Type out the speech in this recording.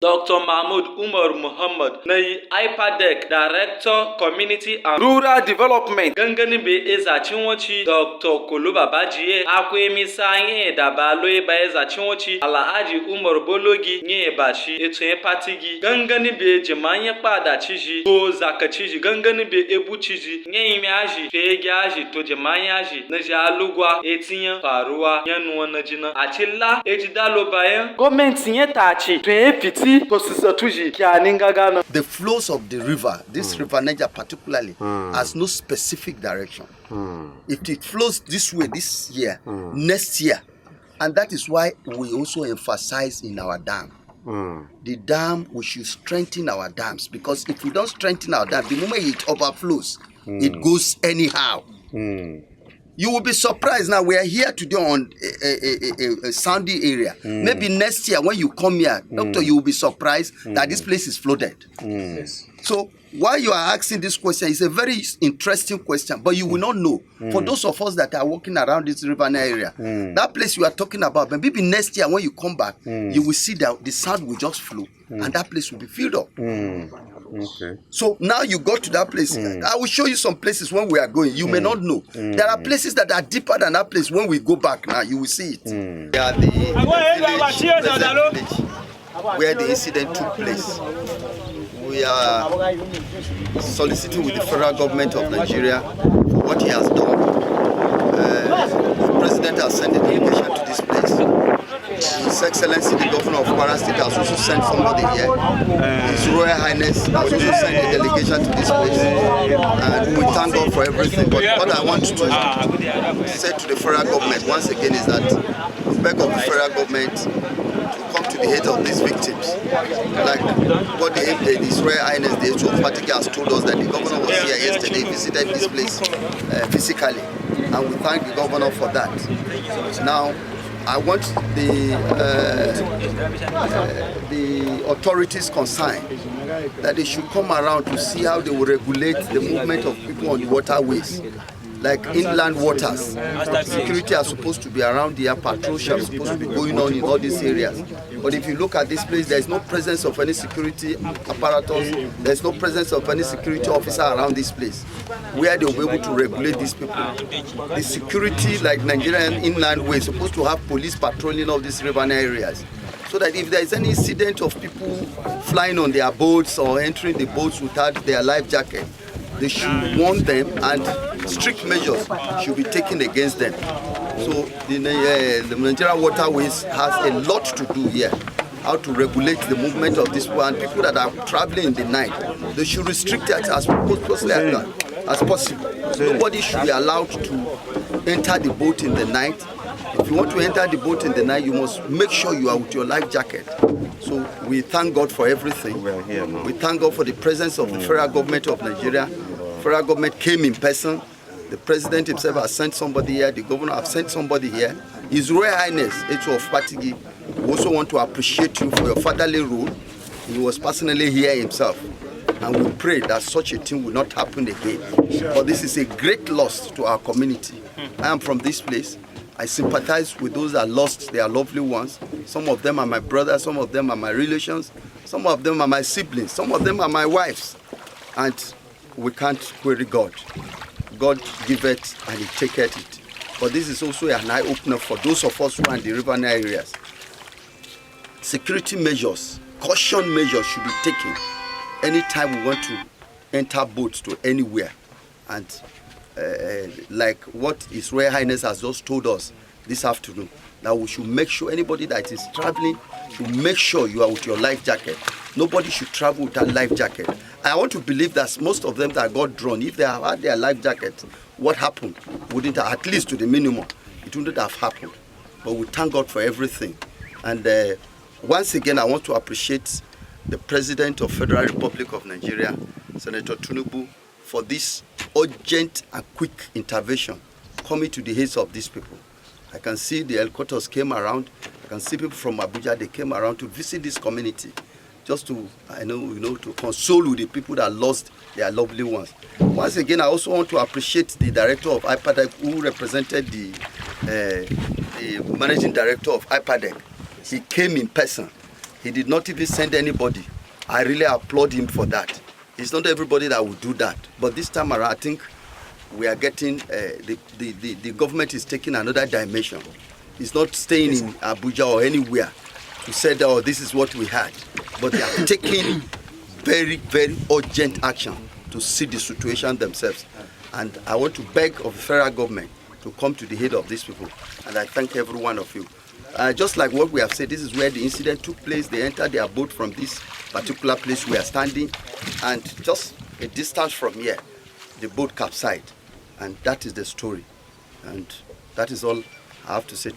Dr. Mahmud Umar Muhammad na IPADEC Director Community and Rural Development gangani be ezachinwochi Dr. Kolo Jiyah akwemisa nye dabalo eba ezachinwochi Alhaji Umar Bologi nye bashi etu Patigi gangani be jemanye pada chiji to zakachiji gangani be ebu chiji nye imiaji fegiaji to jemanye aji na jalugwa etinyan faruwa nyanuwa na jina achila ejidalo bayan gọọmenti nye tachi to epiti. The flows of the river, this river Niger particularly, has no specific direction. If it flows this way this year, next year, and that is why we also emphasize in our dam. The dam, we should strengthen our dams, because if we don't strengthen our dam, the moment it overflows, it goes anyhow. You will be surprised. Now we are here today on a sandy area. Maybe next year when you come here, doctor, you will be surprised that this place is flooded. So why you are asking this question is a very interesting question, but you will not know. For those of us that are walking around this river area, that place you are talking about, maybe next year when you come back, you will see that the sand will just flow and that place will be filled up. Okay. So now you go to that place. I will show you some places when we are going. You may not know. There are places that are deeper than that place. When we go back now, you will see it. They are the village where the incident took place. We are soliciting with the federal government of Nigeria for what he has done. The president has sent a delegation to this place. His Excellency, the Governor of Kwara State, has also sent somebody here. His Royal Highness has also sent a delegation to this place. And we thank God for everything. But what I want to say to the federal government once again is that we beg of the federal government to come to the aid of these victims. Like what His Royal Highness, the HO of Patigi, has told us that the governor was here yesterday, visited this place physically. And we thank the governor for that. Now, I want the authorities concerned that they should come around to see how they will regulate the movement of people on the waterways, like inland waters. Security are supposed to be around here, patrols are supposed to be going on in all these areas. But if you look at this place, there is no presence of any security apparatus, there is no presence of any security officer around this place, where they will be able to regulate these people. The security, like Nigerian inland way, is supposed to have police patrolling all these river areas, so that if there is any incident of people flying on their boats or entering the boats without their life jacket, they should warn them and strict measures should be taken against them. So the Nigerian waterways has a lot to do here. How to regulate the movement of these people, and people that are traveling in the night, they should restrict it as closely as possible. Nobody should be allowed to enter the boat in the night. If you want to enter the boat in the night, you must make sure you are with your life jacket. So we thank God for everything. We thank God for the presence of the federal government of Nigeria. The federal government came in person. The president himself has sent somebody here. The governor has sent somebody here. His Royal Highness, HO of Patigi, we also want to appreciate you for your fatherly role. He was personally here himself. And we pray that such a thing will not happen again. But this is a great loss to our community. I am from this place. I sympathize with those that lost their lovely ones. Some of them are my brothers, some of them are my relations, some of them are my siblings, some of them are my wives. And we can't query God. God giveth and He taketh it. But this is also an eye-opener for those of us who are in the river areas. Security measures, caution measures should be taken anytime we want to enter boats to anywhere. And like what His Royal Highness has just told us this afternoon, that we should make sure anybody that is traveling should make sure you are with your life jacket. Nobody should travel without life jacket. I want to believe that most of them that got drawn, if they have had their life jackets, what happened wouldn't, at least to the minimum, it wouldn't have happened. But we thank God for everything. And once again, I want to appreciate the President of Federal Republic of Nigeria, Senator Tinubu, for this urgent and quick intervention coming to the heads of these people. I can see the headquarters came around. I can see people from Abuja, they came around to visit this community, just to, to console with the people that lost their lovely ones. Once again, I also want to appreciate the director of IPADEC, who represented the managing director of IPADEC. He came in person. He did not even send anybody. I really applaud him for that. It's not everybody that will do that. But this time around, I think we are getting, the government is taking another dimension. It's not staying in Abuja or anywhere to say that, oh, this is what we had. But they are taking very, very urgent action to see the situation themselves. And I want to beg of the federal government to come to the aid of these people. And I thank every one of you. Just like what we have said, this is where the incident took place. They entered their boat from this particular place we are standing. And just a distance from here, the boat capsized. And that is the story. And that is all I have to say.